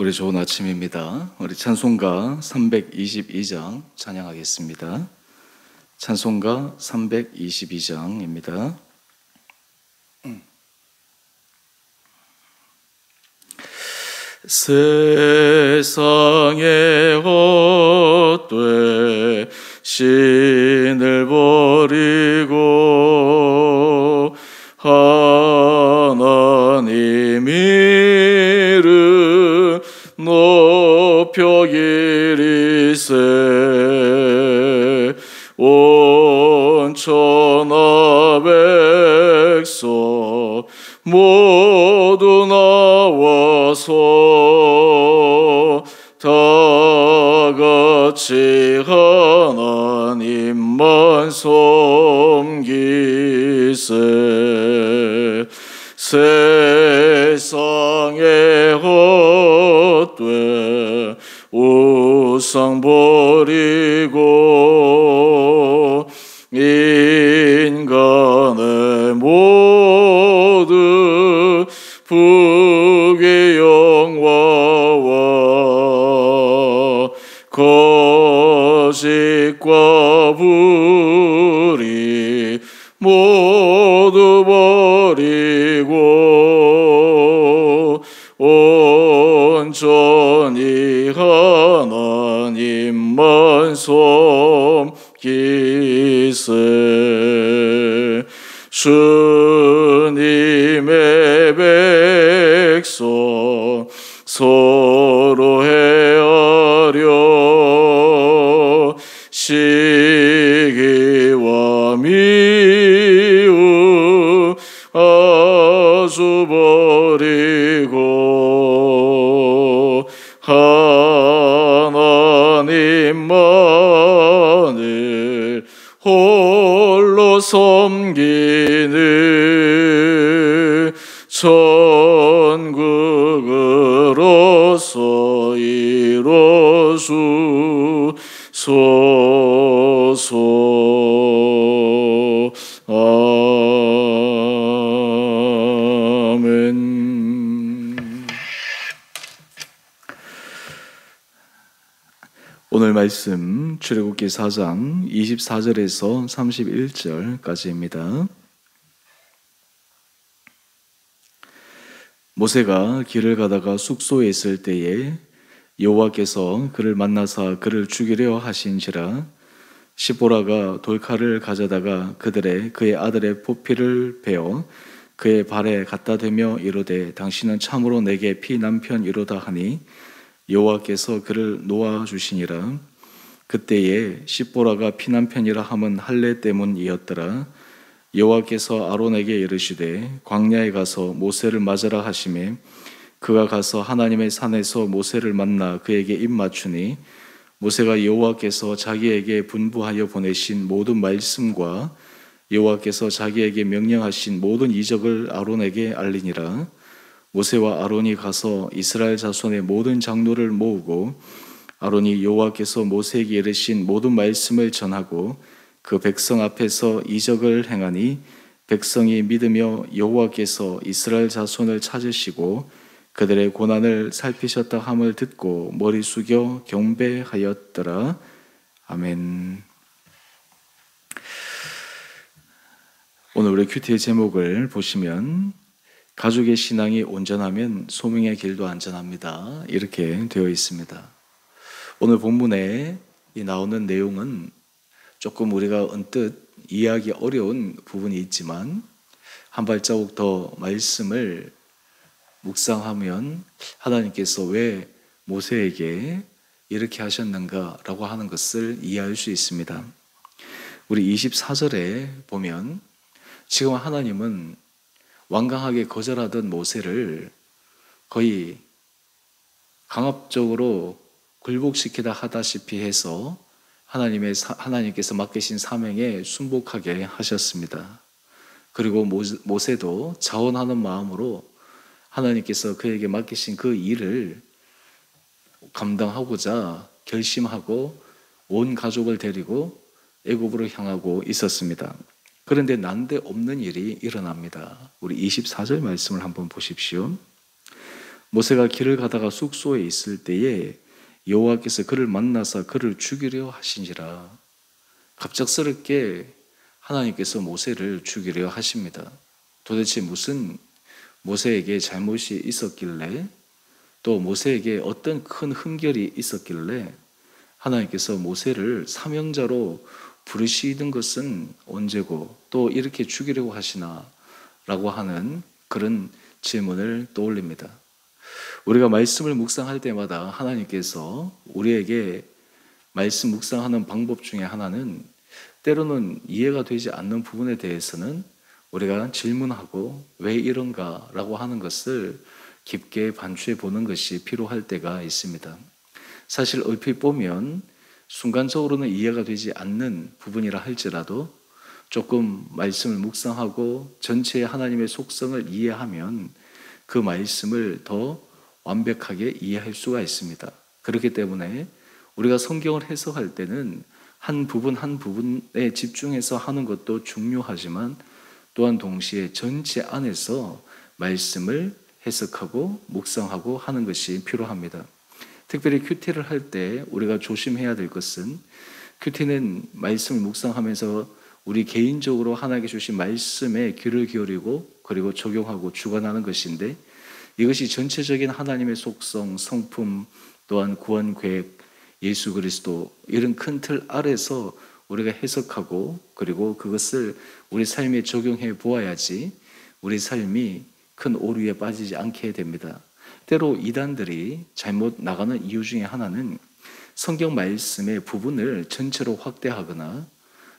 우리 좋은 아침입니다. 우리 찬송가 322장 찬양하겠습니다. 찬송가 322장입니다. 세상의 헛되 신을 버리고 하나님 이름 높여 기리세 온 천하 백성 모두 나와서 다같이 하나님만 섬기세 세상의 헛되 우상 버리고 인간의 모든 북의 영화와 거짓과 불의 모두 버리고 온전히 하나님만 섬기세 주님의 백성 서로 헤아려 시기와 미움 아주 버리고 하나님만을 홀로 섬기는 천국으로서 이뤄주소서. 아멘. 오늘 말씀 출애굽기 4장 24절에서 31절까지입니다. 모세가 길을 가다가 숙소에 있을 때에 여호와께서 그를 만나사 그를 죽이려 하신지라 시보라가 돌칼을 가져다가 그의 아들의 포피를 베어 그의 발에 갖다 대며 이르되 당신은 참으로 내게 피남편이로다 하니 여호와께서 그를 놓아 주시니라. 그때에 시보라가 피남편이라 함은 할례 때문이었더라. 여호와께서 아론에게 이르시되 광야에 가서 모세를 맞으라 하시매 그가 가서 하나님의 산에서 모세를 만나 그에게 입 맞추니 모세가 여호와께서 자기에게 분부하여 보내신 모든 말씀과 여호와께서 자기에게 명령하신 모든 이적을 아론에게 알리니라. 모세와 아론이 가서 이스라엘 자손의 모든 장로를 모으고 아론이 여호와께서 모세에게 이르신 모든 말씀을 전하고 그 백성 앞에서 이적을 행하니 백성이 믿으며 여호와께서 이스라엘 자손을 찾으시고 그들의 고난을 살피셨다 함을 듣고 머리 숙여 경배하였더라. 아멘. 오늘 우리 큐티의 제목을 보시면 가족의 신앙이 온전하면 소명의 길도 안전합니다. 이렇게 되어 있습니다. 오늘 본문에 나오는 내용은 조금 우리가 언뜻 이해하기 어려운 부분이 있지만 한 발자국 더 말씀을 묵상하면 하나님께서 왜 모세에게 이렇게 하셨는가라고 하는 것을 이해할 수 있습니다. 우리 24절에 보면 지금 하나님은 완강하게 거절하던 모세를 거의 강압적으로 굴복시키다 하다시피 해서 하나님께서 맡기신 사명에 순복하게 하셨습니다. 그리고 모세도 자원하는 마음으로 하나님께서 그에게 맡기신 그 일을 감당하고자 결심하고 온 가족을 데리고 애굽으로 향하고 있었습니다. 그런데 난데없는 일이 일어납니다. 우리 24절 말씀을 한번 보십시오. 모세가 길을 가다가 숙소에 있을 때에 여호와께서 그를 만나서 그를 죽이려 하시니라. 갑작스럽게 하나님께서 모세를 죽이려 하십니다. 도대체 무슨 모세에게 잘못이 있었길래, 또 모세에게 어떤 큰 흠결이 있었길래 하나님께서 모세를 사명자로 부르시는 것은 언제고 또 이렇게 죽이려고 하시나 라고 하는 그런 질문을 떠올립니다. 우리가 말씀을 묵상할 때마다 하나님께서 우리에게 말씀 묵상하는 방법 중에 하나는, 때로는 이해가 되지 않는 부분에 대해서는 우리가 질문하고 왜 이런가 라고 하는 것을 깊게 반추해 보는 것이 필요할 때가 있습니다. 사실 얼핏 보면 순간적으로는 이해가 되지 않는 부분이라 할지라도 조금 말씀을 묵상하고 전체의 하나님의 속성을 이해하면 그 말씀을 더 완벽하게 이해할 수가 있습니다. 그렇기 때문에 우리가 성경을 해석할 때는 한 부분 한 부분에 집중해서 하는 것도 중요하지만 또한 동시에 전체 안에서 말씀을 해석하고 묵상하고 하는 것이 필요합니다. 특별히 큐티를 할 때 우리가 조심해야 될 것은, 큐티는 말씀을 묵상하면서 우리 개인적으로 하나님께 주신 말씀에 귀를 기울이고 그리고 적용하고 주관하는 것인데, 이것이 전체적인 하나님의 속성, 성품, 또한 구원 계획, 예수 그리스도 이런 큰 틀 아래서 우리가 해석하고 그리고 그것을 우리 삶에 적용해 보아야지 우리 삶이 큰 오류에 빠지지 않게 됩니다. 때로 이단들이 잘못 나가는 이유 중에 하나는 성경 말씀의 부분을 전체로 확대하거나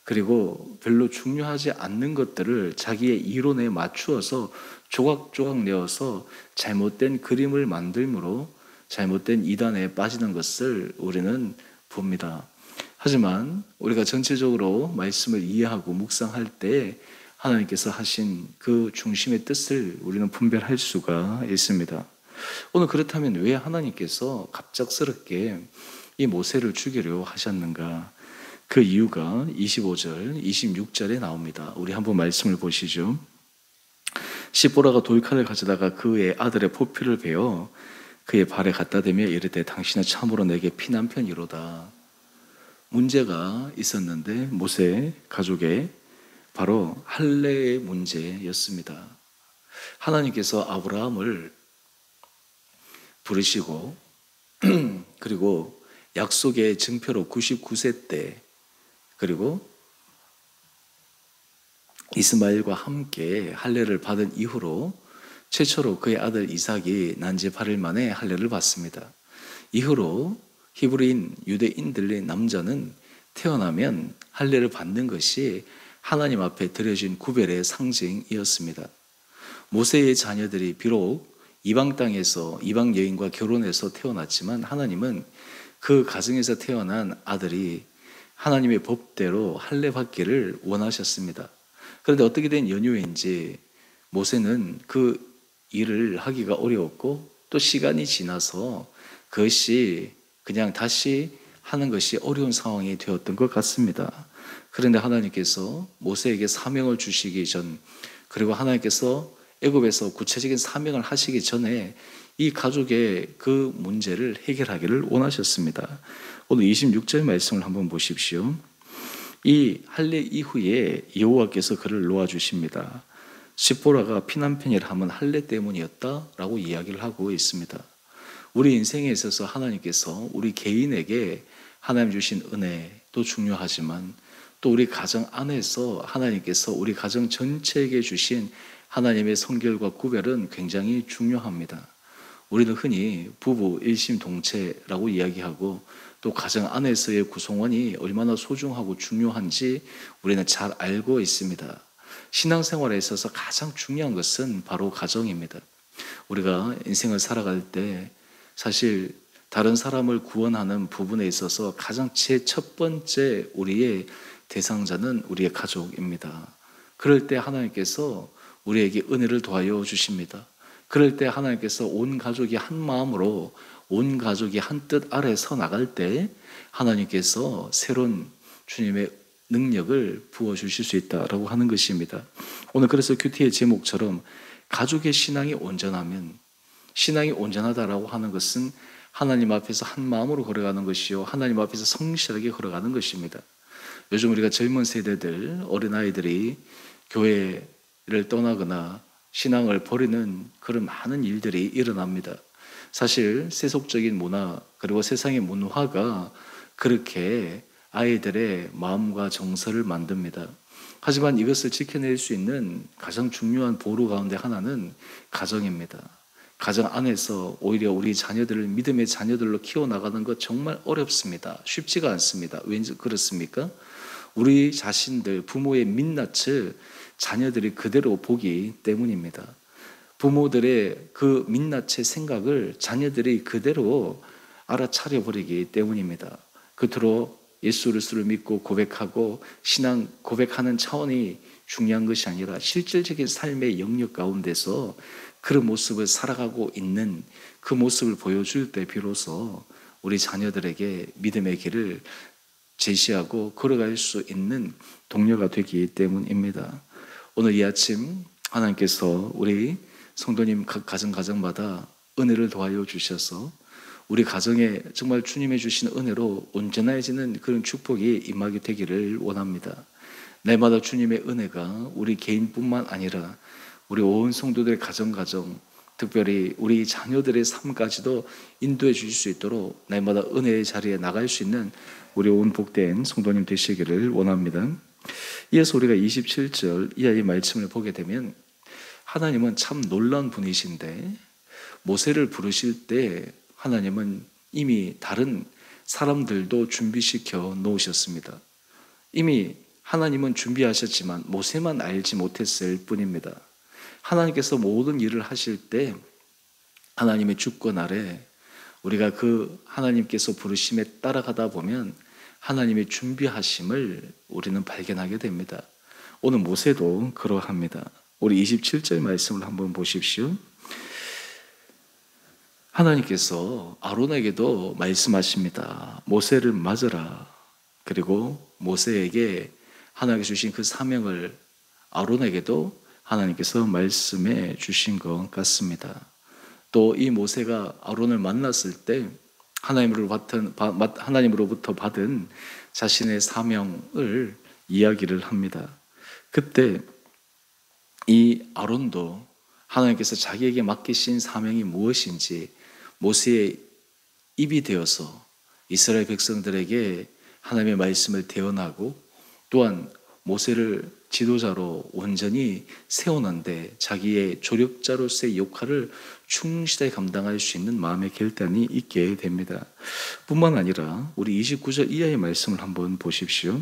그리고 별로 중요하지 않는 것들을 자기의 이론에 맞추어서 조각조각 내어서 잘못된 그림을 만들므로 잘못된 이단에 빠지는 것을 우리는 봅니다. 하지만 우리가 전체적으로 말씀을 이해하고 묵상할 때 하나님께서 하신 그 중심의 뜻을 우리는 분별할 수가 있습니다. 오늘 그렇다면 왜 하나님께서 갑작스럽게 이 모세를 죽이려 하셨는가? 그 이유가 25절, 26절에 나옵니다. 우리 한번 말씀을 보시죠. 시보라가 돌칼을 가져다가 그의 아들의 포피를 베어 그의 발에 갖다 대며 이르되 당신은 참으로 내게 피난편이로다. 문제가 있었는데 모세 가족의 바로 할례의 문제였습니다. 하나님께서 아브라함을 부르시고 그리고 약속의 증표로 99세 때 그리고 이스마엘과 함께 할례를 받은 이후로 최초로 그의 아들 이삭이 난 지 8일 만에 할례를 받습니다. 이후로 히브리인 유대인들의 남자는 태어나면 할례를 받는 것이 하나님 앞에 드려진 구별의 상징이었습니다. 모세의 자녀들이 비록 이방 땅에서 이방 여인과 결혼해서 태어났지만 하나님은 그 가정에서 태어난 아들이 하나님의 법대로 할례 받기를 원하셨습니다. 그런데 어떻게 된 연유인지 모세는 그 일을 하기가 어려웠고 또 시간이 지나서 그것이 그냥 다시 하는 것이 어려운 상황이 되었던 것 같습니다. 그런데 하나님께서 모세에게 사명을 주시기 전, 그리고 하나님께서 애굽에서 구체적인 사명을 하시기 전에 이 가족의 그 문제를 해결하기를 원하셨습니다. 오늘 26절 말씀을 한번 보십시오. 이 할례 이후에 여호와께서 그를 놓아주십니다. 시보라가 피난편이라 하면 할례 때문이었다라고 이야기를 하고 있습니다. 우리 인생에 있어서 하나님께서 우리 개인에게 하나님 주신 은혜도 중요하지만 또 우리 가정 안에서 하나님께서 우리 가정 전체에게 주신 하나님의 성결과 구별은 굉장히 중요합니다. 우리는 흔히 부부 일심동체라고 이야기하고 또 가정 안에서의 구성원이 얼마나 소중하고 중요한지 우리는 잘 알고 있습니다. 신앙생활에 있어서 가장 중요한 것은 바로 가정입니다. 우리가 인생을 살아갈 때 사실 다른 사람을 구원하는 부분에 있어서 가장 첫 번째 우리의 대상자는 우리의 가족입니다. 그럴 때 하나님께서 우리에게 은혜를 더하여 주십니다. 그럴 때 하나님께서 온 가족이 한 마음으로 온 가족이 한 뜻 아래 서 나갈 때 하나님께서 새로운 주님의 능력을 부어주실 수 있다라고 하는 것입니다. 오늘 그래서 큐티의 제목처럼 가족의 신앙이 온전하면 신앙이 온전하다라고 하는 것은 하나님 앞에서 한 마음으로 걸어가는 것이요, 하나님 앞에서 성실하게 걸어가는 것입니다. 요즘 우리가 젊은 세대들, 어린아이들이 교회를 떠나거나 신앙을 버리는 그런 많은 일들이 일어납니다. 사실 세속적인 문화, 그리고 세상의 문화가 그렇게 아이들의 마음과 정서를 만듭니다. 하지만 이것을 지켜낼 수 있는 가장 중요한 보루 가운데 하나는 가정입니다. 가정 안에서 오히려 우리 자녀들을 믿음의 자녀들로 키워나가는 것 정말 어렵습니다. 쉽지가 않습니다. 왠지 그렇습니까? 우리 자신들, 부모의 민낯을 자녀들이 그대로 보기 때문입니다. 부모들의 그 민낯의 생각을 자녀들이 그대로 알아차려 버리기 때문입니다. 그토록 예수 그리스도를 믿고 고백하고 신앙 고백하는 차원이 중요한 것이 아니라 실질적인 삶의 영역 가운데서 그런 모습을 살아가고 있는 그 모습을 보여줄 때 비로소 우리 자녀들에게 믿음의 길을 제시하고 걸어갈 수 있는 동료가 되기 때문입니다. 오늘 이 아침 하나님께서 우리 성도님 각 가정마다 은혜를 더하여 주셔서 우리 가정에 정말 주님의 주신 은혜로 온전해지는 그런 축복이 임하게 되기를 원합니다. 날마다 주님의 은혜가 우리 개인뿐만 아니라 우리 온 성도들의 가정, 특별히 우리 자녀들의 삶까지도 인도해 주실 수 있도록 날마다 은혜의 자리에 나갈 수 있는 우리 온 복된 성도님 되시기를 원합니다. 이어서 우리가 27절 이하의 말씀을 보게 되면 하나님은 참 놀라운 분이신데 모세를 부르실 때 하나님은 이미 다른 사람들도 준비시켜 놓으셨습니다. 이미 하나님은 준비하셨지만 모세만 알지 못했을 뿐입니다. 하나님께서 모든 일을 하실 때 하나님의 주권 아래 우리가 그 하나님께서 부르심에 따라가다 보면 하나님의 준비하심을 우리는 발견하게 됩니다. 오늘 모세도 그러합니다. 우리 27절 말씀을 한번 보십시오. 하나님께서 아론에게도 말씀하십니다. 모세를 맞으라. 그리고 모세에게 하나님께서 주신 그 사명을 아론에게도 하나님께서 말씀해 주신 것 같습니다. 또 이 모세가 아론을 만났을 때 하나님으로부터 받은 자신의 사명을 이야기를 합니다. 그때 이 아론도 하나님께서 자기에게 맡기신 사명이 무엇인지 모세의 입이 되어서 이스라엘 백성들에게 하나님의 말씀을 대언하고 또한 모세를 지도자로 온전히 세우는데 자기의 조력자로서의 역할을 충실하게 감당할 수 있는 마음의 결단이 있게 됩니다. 뿐만 아니라 우리 29절 이하의 말씀을 한번 보십시오.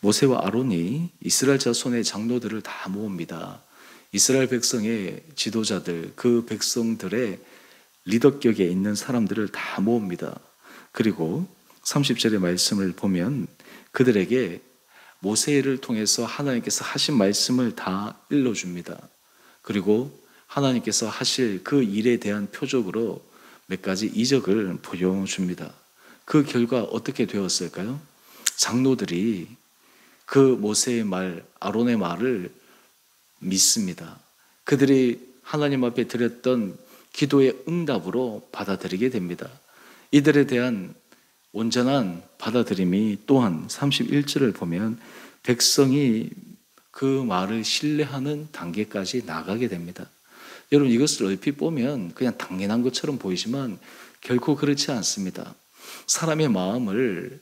모세와 아론이 이스라엘 자손의 장로들을 다 모읍니다. 이스라엘 백성의 지도자들, 그 백성들의 리더격에 있는 사람들을 다 모읍니다. 그리고 30절의 말씀을 보면 그들에게 모세를 통해서 하나님께서 하신 말씀을 다 일러줍니다. 그리고 하나님께서 하실 그 일에 대한 표적으로 몇 가지 이적을 보여줍니다. 그 결과 어떻게 되었을까요? 장로들이 그 모세의 말, 아론의 말을 믿습니다. 그들이 하나님 앞에 드렸던 기도의 응답으로 받아들이게 됩니다. 이들에 대한 온전한 받아들임이 또한 31절을 보면 백성이 그 말을 신뢰하는 단계까지 나가게 됩니다. 여러분 이것을 얼핏 보면 그냥 당연한 것처럼 보이지만 결코 그렇지 않습니다. 사람의 마음을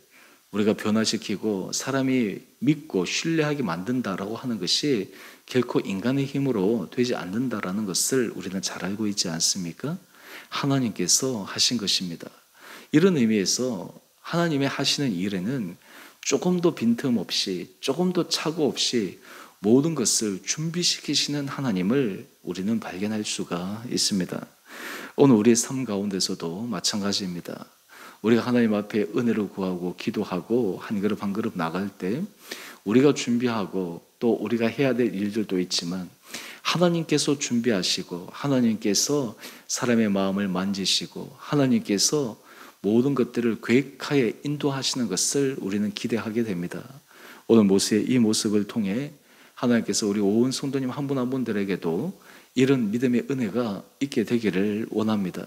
우리가 변화시키고 사람이 믿고 신뢰하게 만든다라고 하는 것이 결코 인간의 힘으로 되지 않는다라는 것을 우리는 잘 알고 있지 않습니까? 하나님께서 하신 것입니다. 이런 의미에서 하나님의 하시는 일에는 조금도 빈틈없이 조금도 착오 없이 모든 것을 준비시키시는 하나님을 우리는 발견할 수가 있습니다. 오늘 우리의 삶 가운데서도 마찬가지입니다. 우리가 하나님 앞에 은혜를 구하고 기도하고 한 걸음 한 걸음 나갈 때 우리가 준비하고 또 우리가 해야 될 일들도 있지만 하나님께서 준비하시고 하나님께서 사람의 마음을 만지시고 하나님께서 모든 것들을 계획하에 인도하시는 것을 우리는 기대하게 됩니다. 오늘 모세의 이 모습을 통해 하나님께서 우리 온 성도님 한 분 한 분들에게도 이런 믿음의 은혜가 있게 되기를 원합니다.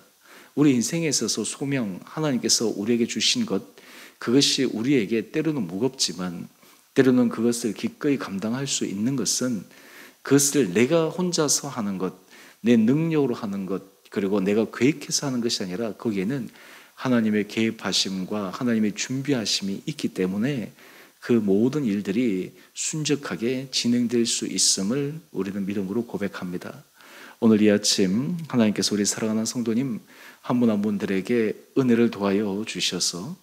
우리 인생에 있어서 소명, 하나님께서 우리에게 주신 것, 그것이 우리에게 때로는 무겁지만 때로는 그것을 기꺼이 감당할 수 있는 것은 그것을 내가 혼자서 하는 것, 내 능력으로 하는 것, 그리고 내가 계획해서 하는 것이 아니라 거기에는 하나님의 계획하심과 하나님의 준비하심이 있기 때문에 그 모든 일들이 순적하게 진행될 수 있음을 우리는 믿음으로 고백합니다. 오늘 이 아침 하나님께서 우리 사랑하는 성도님 한 분 한 분들에게 은혜를 도하여 주셔서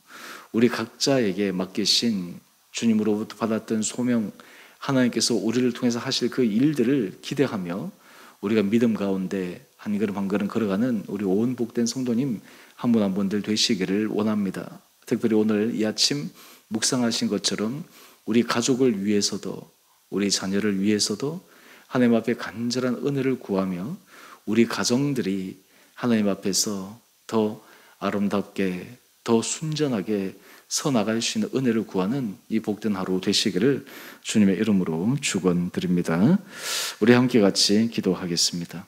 우리 각자에게 맡기신 주님으로부터 받았던 소명, 하나님께서 우리를 통해서 하실 그 일들을 기대하며 우리가 믿음 가운데 한 걸음 한 걸음 걸어가는 우리 온 복된 성도님 한 분 한 분들 되시기를 원합니다. 특별히 오늘 이 아침 묵상하신 것처럼 우리 가족을 위해서도 우리 자녀를 위해서도 하나님 앞에 간절한 은혜를 구하며 우리 가정들이 하나님 앞에서 더 아름답게 더 순전하게 서 나갈 수 있는 은혜를 구하는 이 복된 하루 되시기를 주님의 이름으로 축원드립니다. 우리 함께 같이 기도하겠습니다.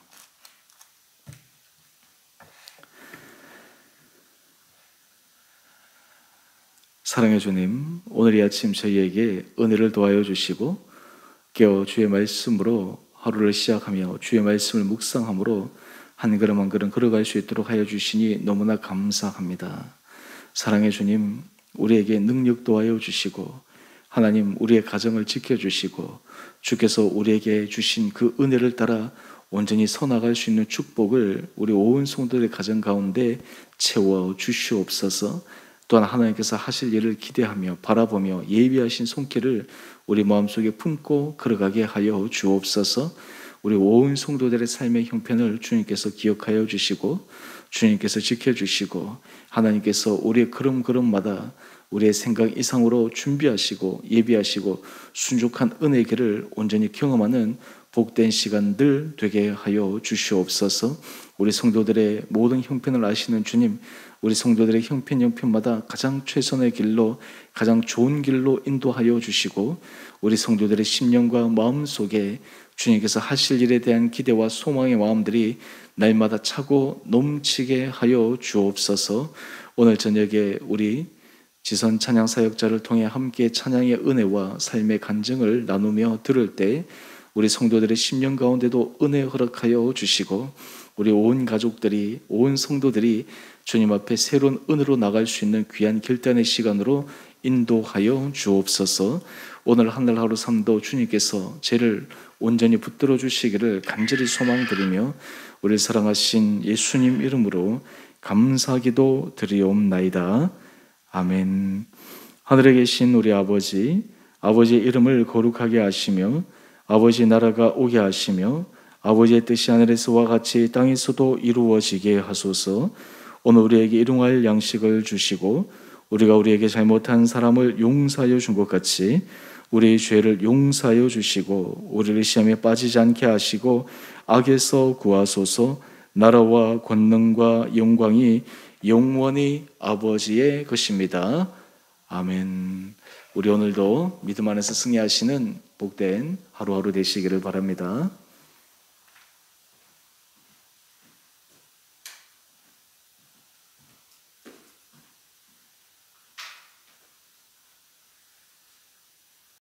사랑의 주님, 오늘 이 아침 저희에게 은혜를 도와여 주시고 깨어 주의 말씀으로 하루를 시작하며 주의 말씀을 묵상함으로 한 걸음 한 걸음 걸어갈 수 있도록 하여 주시니 너무나 감사합니다. 사랑의 주님, 우리에게 능력 도와여 주시고 하나님 우리의 가정을 지켜주시고 주께서 우리에게 주신 그 은혜를 따라 온전히 서나갈 수 있는 축복을 우리 온 성도들의 가정 가운데 채워 주시옵소서. 또한 하나님께서 하실 일을 기대하며 바라보며 예비하신 손길을 우리 마음속에 품고 걸어가게 하여 주옵소서. 우리 온 성도들의 삶의 형편을 주님께서 기억하여 주시고 주님께서 지켜주시고 하나님께서 우리의 걸음걸음마다 우리의 생각 이상으로 준비하시고 예비하시고 순종한 은혜의 길을 온전히 경험하는 복된 시간들 되게 하여 주시옵소서. 우리 성도들의 모든 형편을 아시는 주님, 우리 성도들의 형편마다 가장 최선의 길로 가장 좋은 길로 인도하여 주시고 우리 성도들의 심령과 마음 속에 주님께서 하실 일에 대한 기대와 소망의 마음들이 날마다 차고 넘치게 하여 주옵소서. 오늘 저녁에 우리 지선 찬양 사역자를 통해 함께 찬양의 은혜와 삶의 간증을 나누며 들을 때 우리 성도들의 심령 가운데도 은혜 허락하여 주시고 우리 온 가족들이 온 성도들이 주님 앞에 새로운 은혜로 나갈 수 있는 귀한 결단의 시간으로 인도하여 주옵소서. 오늘 하늘 하루 삶도 주님께서 죄를 온전히 붙들어 주시기를 간절히 소망드리며 우리를 사랑하신 예수님 이름으로 감사기도 드리옵나이다. 아멘. 하늘에 계신 우리 아버지, 아버지의 이름을 거룩하게 하시며 아버지 나라가 오게 하시며 아버지의 뜻이 하늘에서와 같이 땅에서도 이루어지게 하소서. 오늘 우리에게 일용할 양식을 주시고 우리가 우리에게 잘못한 사람을 용서하여 준 것 같이 우리의 죄를 용서하여 주시고 우리를 시험에 빠지지 않게 하시고 악에서 구하소서. 나라와 권능과 영광이 영원히 아버지의 것입니다. 아멘. 우리 오늘도 믿음 안에서 승리하시는 복된 하루하루 되시기를 바랍니다.